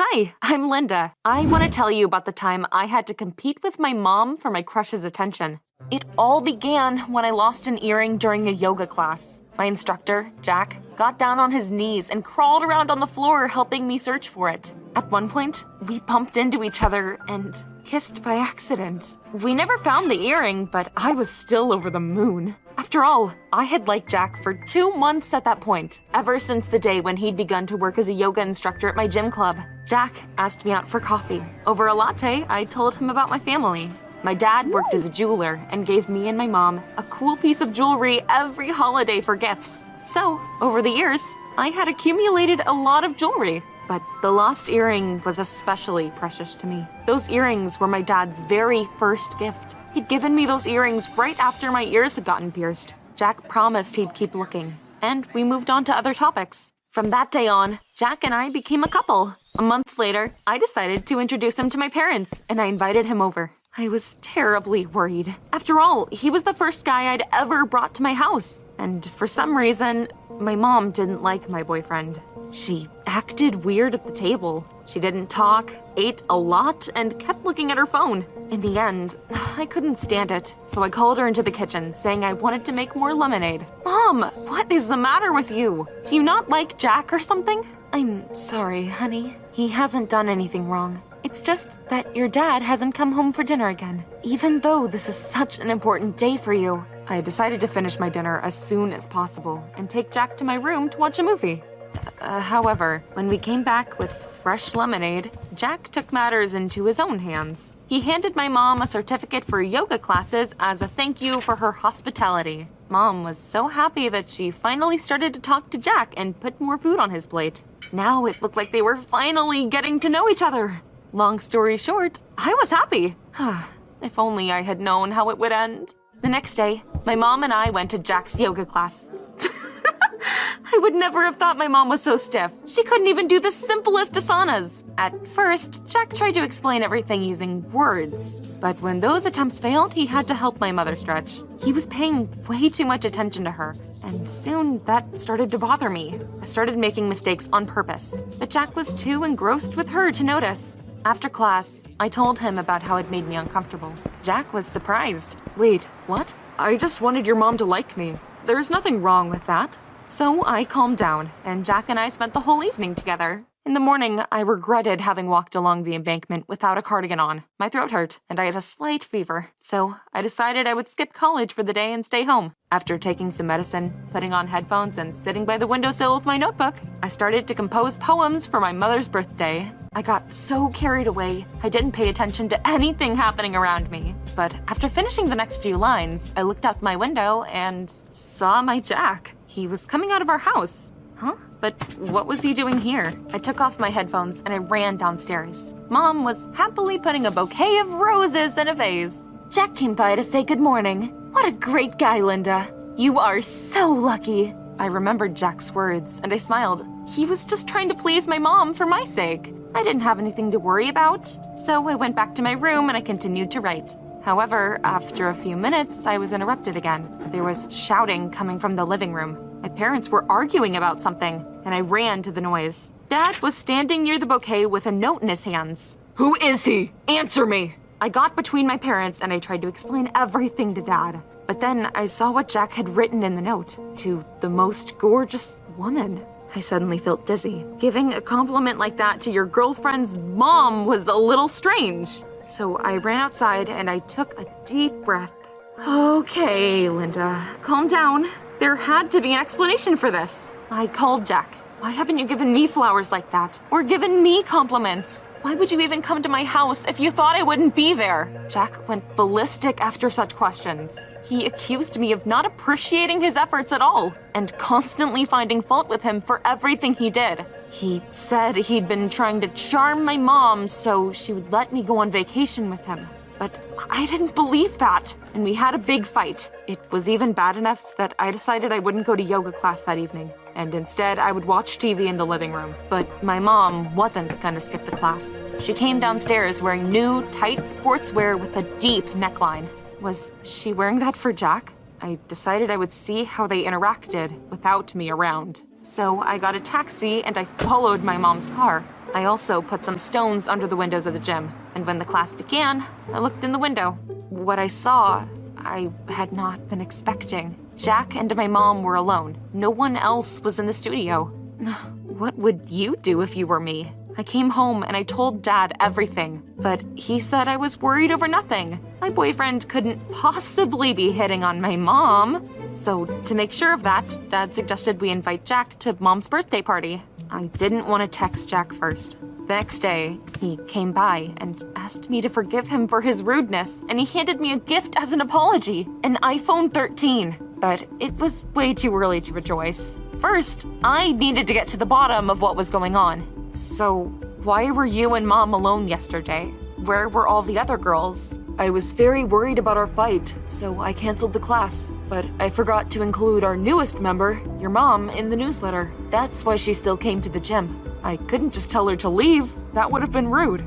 Hi, I'm Linda. I want to tell you about the time I had to compete with my mom for my crush's attention. It all began when I lost an earring during a yoga class. My instructor, Jack, got down on his knees and crawled around on the floor helping me search for it. At one point, we bumped into each other and kissed by accident. We never found the earring, but I was still over the moon. After all, I had liked Jack for 2 months at that point, ever since the day when he'd begun to work as a yoga instructor at my gym club. Jack asked me out for coffee. Over a latte, I told him about my family. My dad worked as a jeweler and gave me and my mom a cool piece of jewelry every holiday for gifts. So, over the years, I had accumulated a lot of jewelry. But the lost earring was especially precious to me. Those earrings were my dad's very first gift. He'd given me those earrings right after my ears had gotten pierced. Jack promised he'd keep looking, and we moved on to other topics. From that day on, Jack and I became a couple. A month later, I decided to introduce him to my parents, and I invited him over. I was terribly worried. After all, he was the first guy I'd ever brought to my house. And for some reason, my mom didn't like my boyfriend. She acted weird at the table. She didn't talk, ate a lot, and kept looking at her phone. In the end, I couldn't stand it, so I called her into the kitchen, saying I wanted to make more lemonade. Mom, what is the matter with you? Do you not like Jack or something? I'm sorry, honey. He hasn't done anything wrong. It's just that your dad hasn't come home for dinner again, even though this is such an important day for you. I decided to finish my dinner as soon as possible and take Jack to my room to watch a movie. However, when we came back with fresh lemonade, Jack took matters into his own hands. He handed my mom a certificate for yoga classes as a thank you for her hospitality. Mom was so happy that she finally started to talk to Jack and put more food on his plate. Now it looked like they were finally getting to know each other. Long story short, I was happy. If only I had known how it would end. The next day, my mom and I went to Jack's yoga class. I would never have thought my mom was so stiff. She couldn't even do the simplest asanas. At first, Jack tried to explain everything using words. But when those attempts failed, he had to help my mother stretch. He was paying way too much attention to her, and soon that started to bother me. I started making mistakes on purpose, but Jack was too engrossed with her to notice. After class, I told him about how it made me uncomfortable. Jack was surprised. Wait, what? I just wanted your mom to like me. There's nothing wrong with that. So I calmed down, and Jack and I spent the whole evening together. In the morning, I regretted having walked along the embankment without a cardigan on. My throat hurt, and I had a slight fever, so I decided I would skip college for the day and stay home. After taking some medicine, putting on headphones, and sitting by the windowsill with my notebook, I started to compose poems for my mother's birthday. I got so carried away, I didn't pay attention to anything happening around me. But after finishing the next few lines, I looked out my window and saw my Jack. He was coming out of our house. Huh? But what was he doing here? I took off my headphones and I ran downstairs. Mom was happily putting a bouquet of roses in a vase. Jack came by to say good morning. What a great guy, Linda. You are so lucky. I remembered Jack's words and I smiled. He was just trying to please my mom for my sake. I didn't have anything to worry about, so I went back to my room and I continued to write. However, after a few minutes, I was interrupted again. There was shouting coming from the living room. My parents were arguing about something, and I ran to the noise. Dad was standing near the bouquet with a note in his hands. Who is he? Answer me! I got between my parents and I tried to explain everything to Dad. But then I saw what Jack had written in the note. To the most gorgeous woman. I suddenly felt dizzy. Giving a compliment like that to your girlfriend's mom was a little strange. So I ran outside and I took a deep breath. Okay, Linda, calm down. There had to be an explanation for this. I called Jack. Why haven't you given me flowers like that? Or given me compliments? Why would you even come to my house if you thought I wouldn't be there? Jack went ballistic after such questions. He accused me of not appreciating his efforts at all, and constantly finding fault with him for everything he did. He said he'd been trying to charm my mom so she would let me go on vacation with him. But I didn't believe that, and we had a big fight. It was even bad enough that I decided I wouldn't go to yoga class that evening, and instead I would watch TV in the living room. But my mom wasn't gonna skip the class. She came downstairs wearing new, tight sportswear with a deep neckline. Was she wearing that for Jack? I decided I would see how they interacted without me around. So I got a taxi and I followed my mom's car. I also put some stones under the windows of the gym, and when the class began, I looked in the window. What I saw, I had not been expecting. Jack and my mom were alone. No one else was in the studio. What would you do if you were me? I came home and I told Dad everything, but he said I was worried over nothing. My boyfriend couldn't possibly be hitting on my mom. So to make sure of that, Dad suggested we invite Jack to Mom's birthday party. I didn't want to text Jack first. The next day, he came by and asked me to forgive him for his rudeness, and he handed me a gift as an apology, an iPhone 13. But it was way too early to rejoice. First, I needed to get to the bottom of what was going on. So, why were you and Mom alone yesterday? Where were all the other girls? I was very worried about our fight, so I canceled the class. But I forgot to include our newest member, your mom, in the newsletter. That's why she still came to the gym. I couldn't just tell her to leave. That would have been rude.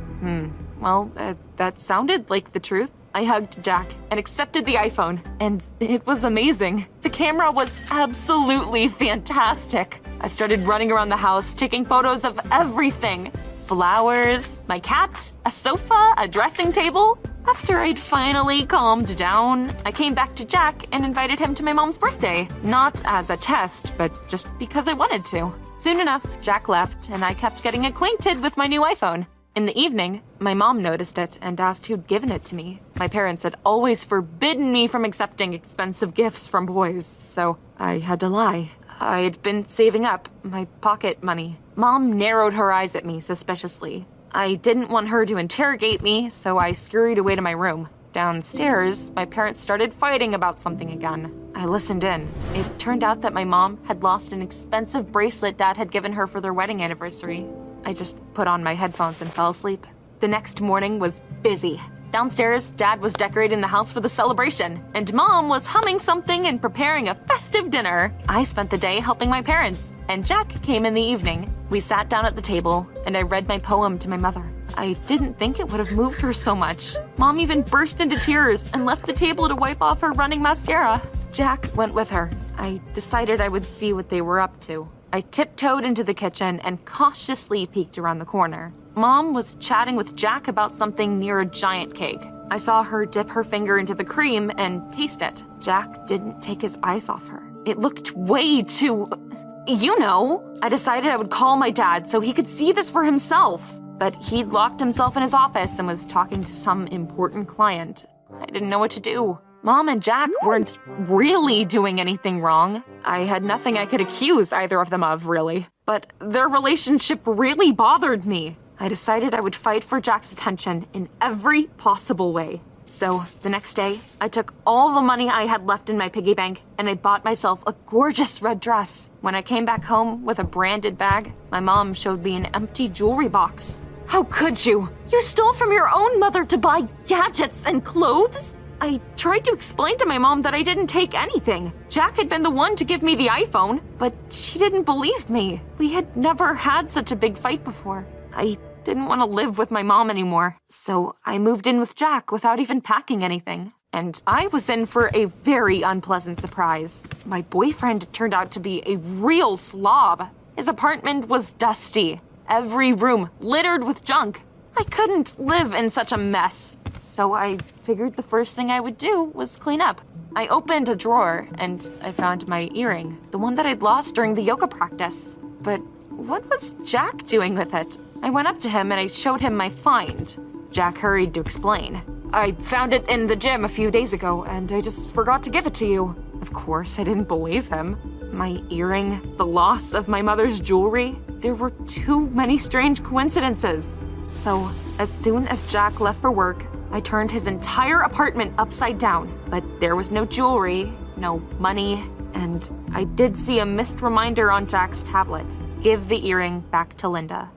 Well, that sounded like the truth. I hugged Jack and accepted the iPhone, and it was amazing. The camera was absolutely fantastic. I started running around the house, taking photos of everything. Flowers, my cat, a sofa, a dressing table. After I'd finally calmed down, I came back to Jack and invited him to my mom's birthday. Not as a test, but just because I wanted to. Soon enough, Jack left, and I kept getting acquainted with my new iPhone. In the evening, my mom noticed it and asked who'd given it to me. My parents had always forbidden me from accepting expensive gifts from boys, so I had to lie. I had been saving up my pocket money. Mom narrowed her eyes at me suspiciously. I didn't want her to interrogate me, so I scurried away to my room. Downstairs, my parents started fighting about something again. I listened in. It turned out that my mom had lost an expensive bracelet Dad had given her for their wedding anniversary. I just put on my headphones and fell asleep. The next morning was busy. Downstairs, Dad was decorating the house for the celebration, and Mom was humming something and preparing a festive dinner. I spent the day helping my parents, and Jack came in the evening. We sat down at the table, and I read my poem to my mother. I didn't think it would have moved her so much. Mom even burst into tears and left the table to wipe off her running mascara. Jack went with her. I decided I would see what they were up to. I tiptoed into the kitchen and cautiously peeked around the corner. Mom was chatting with Jack about something near a giant cake. I saw her dip her finger into the cream and taste it. Jack didn't take his eyes off her. It looked way too... I decided I would call my dad so he could see this for himself. But he'd locked himself in his office and was talking to some important client. I didn't know what to do. Mom and Jack weren't really doing anything wrong. I had nothing I could accuse either of them of, really. But their relationship really bothered me. I decided I would fight for Jack's attention in every possible way. So, the next day, I took all the money I had left in my piggy bank and I bought myself a gorgeous red dress. When I came back home with a branded bag, my mom showed me an empty jewelry box. How could you? You stole from your own mother to buy gadgets and clothes? I tried to explain to my mom that I didn't take anything. Jack had been the one to give me the iPhone, but she didn't believe me. We had never had such a big fight before. I didn't want to live with my mom anymore, so I moved in with Jack without even packing anything. And I was in for a very unpleasant surprise. My boyfriend turned out to be a real slob. His apartment was dusty, every room littered with junk. I couldn't live in such a mess. So I figured the first thing I would do was clean up. I opened a drawer and I found my earring, the one that I'd lost during the yoga practice. But what was Jack doing with it? I went up to him and I showed him my find. Jack hurried to explain. I found it in the gym a few days ago and I just forgot to give it to you. Of course, I didn't believe him. My earring, the loss of my mother's jewelry, there were too many strange coincidences. So, as soon as Jack left for work, I turned his entire apartment upside down, but there was no jewelry, no money, and I did see a missed reminder on Jack's tablet. Give the earring back to Linda.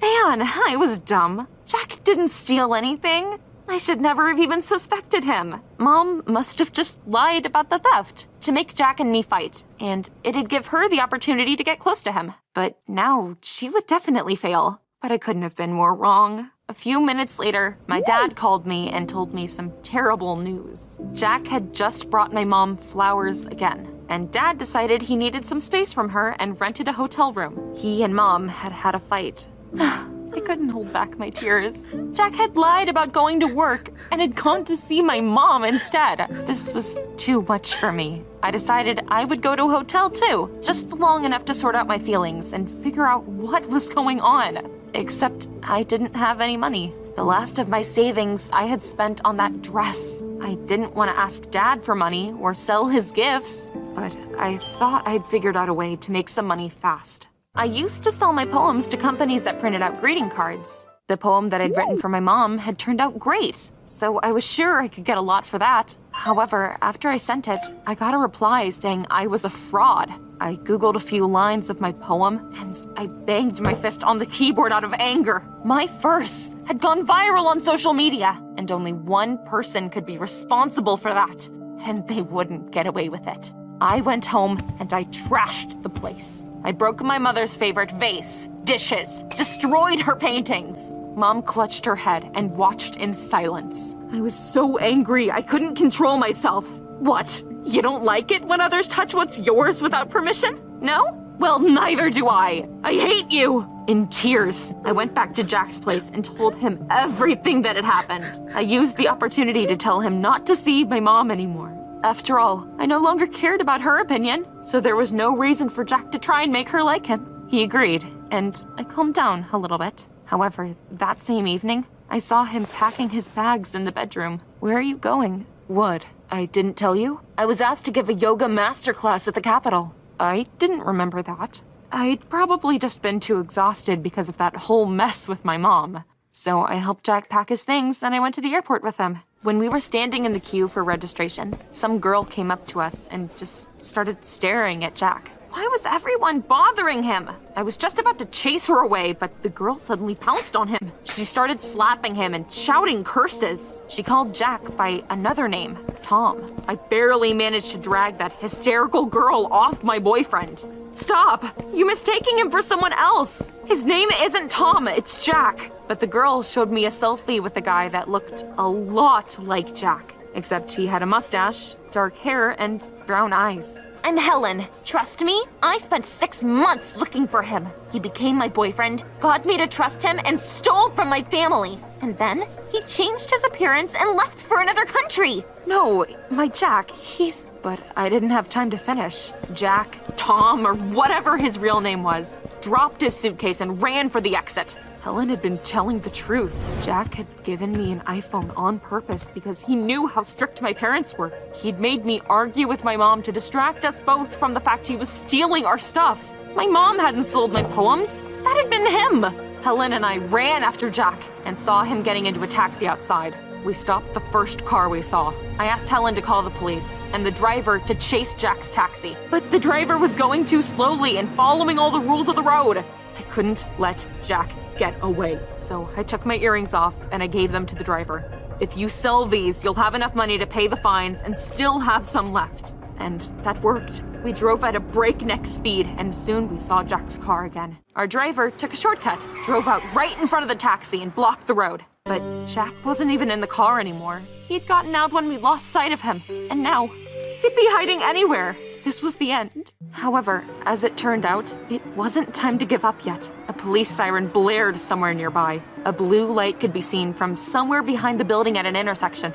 Man, I was dumb. Jack didn't steal anything. I should never have even suspected him. Mom must have just lied about the theft to make Jack and me fight, and it'd give her the opportunity to get close to him. But now she would definitely fail. But I couldn't have been more wrong. A few minutes later, my dad called me and told me some terrible news. Jack had just brought my mom flowers again, and Dad decided he needed some space from her and rented a hotel room. He and Mom had had a fight. I couldn't hold back my tears. Jack had lied about going to work and had gone to see my mom instead. This was too much for me. I decided I would go to a hotel too, just long enough to sort out my feelings and figure out what was going on. Except I didn't have any money. The last of my savings I had spent on that dress. I didn't want to ask Dad for money or sell his gifts, but I thought I'd figured out a way to make some money fast. I used to sell my poems to companies that printed out greeting cards. The poem that I'd written for my mom had turned out great, so I was sure I could get a lot for that. However, after I sent it, I got a reply saying I was a fraud. I Googled a few lines of my poem, and I banged my fist on the keyboard out of anger. My verse had gone viral on social media, and only one person could be responsible for that, and they wouldn't get away with it. I went home and I trashed the place. I broke my mother's favorite vase, dishes, destroyed her paintings. Mom clutched her head and watched in silence. I was so angry I couldn't control myself. What? You don't like it when others touch what's yours without permission? No? Well, neither do I. I hate you. In tears, I went back to Jack's place and told him everything that had happened. I used the opportunity to tell him not to see my mom anymore. After all, I no longer cared about her opinion, so there was no reason for Jack to try and make her like him. He agreed, and I calmed down a little bit. However, that same evening, I saw him packing his bags in the bedroom. Where are you going? What? I didn't tell you? I was asked to give a yoga masterclass at the Capitol. I didn't remember that. I'd probably just been too exhausted because of that whole mess with my mom. So I helped Jack pack his things, and I went to the airport with him. When we were standing in the queue for registration, some girl came up to us and just started staring at Jack. Why was everyone bothering him? I was just about to chase her away, but the girl suddenly pounced on him. She started slapping him and shouting curses. She called Jack by another name, Tom. I barely managed to drag that hysterical girl off my boyfriend. Stop! You're mistaking him for someone else! His name isn't Tom, it's Jack. But the girl showed me a selfie with a guy that looked a lot like Jack, except he had a mustache, dark hair, and brown eyes. I'm Helen. Trust me, I spent 6 months looking for him. He became my boyfriend, got me to trust him, and stole from my family. And then he changed his appearance and left for another country. No, my Jack, he's... But I didn't have time to finish. Jack, Tom, or whatever his real name was, dropped his suitcase and ran for the exit. Helen had been telling the truth. Jack had given me an iPhone on purpose because he knew how strict my parents were. He'd made me argue with my mom to distract us both from the fact he was stealing our stuff. My mom hadn't sold my poems. That had been him. Helen and I ran after Jack and saw him getting into a taxi outside. We stopped the first car we saw. I asked Helen to call the police and the driver to chase Jack's taxi. But the driver was going too slowly and following all the rules of the road. I couldn't let Jack get away. So I took my earrings off and I gave them to the driver. If you sell these, you'll have enough money to pay the fines and still have some left. And that worked. We drove at a breakneck speed and soon we saw Jack's car again. Our driver took a shortcut, drove out right in front of the taxi and blocked the road. But Jack wasn't even in the car anymore. He'd gotten out when we lost sight of him, and now he'd be hiding anywhere. This was the end. However, as it turned out, it wasn't time to give up yet. A police siren blared somewhere nearby. A blue light could be seen from somewhere behind the building at an intersection.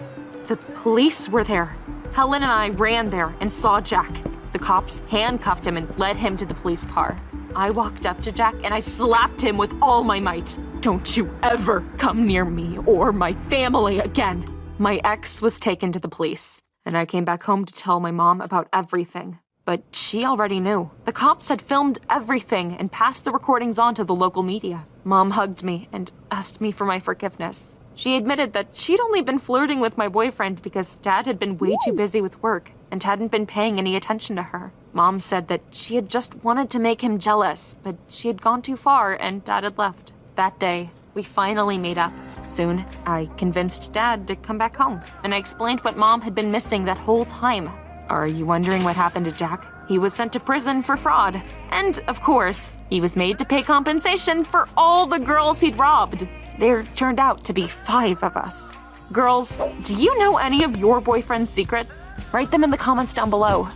The police were there. Helen and I ran there and saw Jack. The cops handcuffed him and led him to the police car. I walked up to Jack and I slapped him with all my might. Don't you ever come near me or my family again. My ex was taken to the police, and I came back home to tell my mom about everything. But she already knew. The cops had filmed everything and passed the recordings on to the local media. Mom hugged me and asked me for my forgiveness. She admitted that she'd only been flirting with my boyfriend because Dad had been way too busy with work and hadn't been paying any attention to her. Mom said that she had just wanted to make him jealous, but she had gone too far and Dad had left. That day, we finally made up. Soon, I convinced Dad to come back home, and I explained what Mom had been missing that whole time. Are you wondering what happened to Jack? He was sent to prison for fraud. And, of course, he was made to pay compensation for all the girls he'd robbed. There turned out to be 5 of us. Girls, do you know any of your boyfriend's secrets? Write them in the comments down below.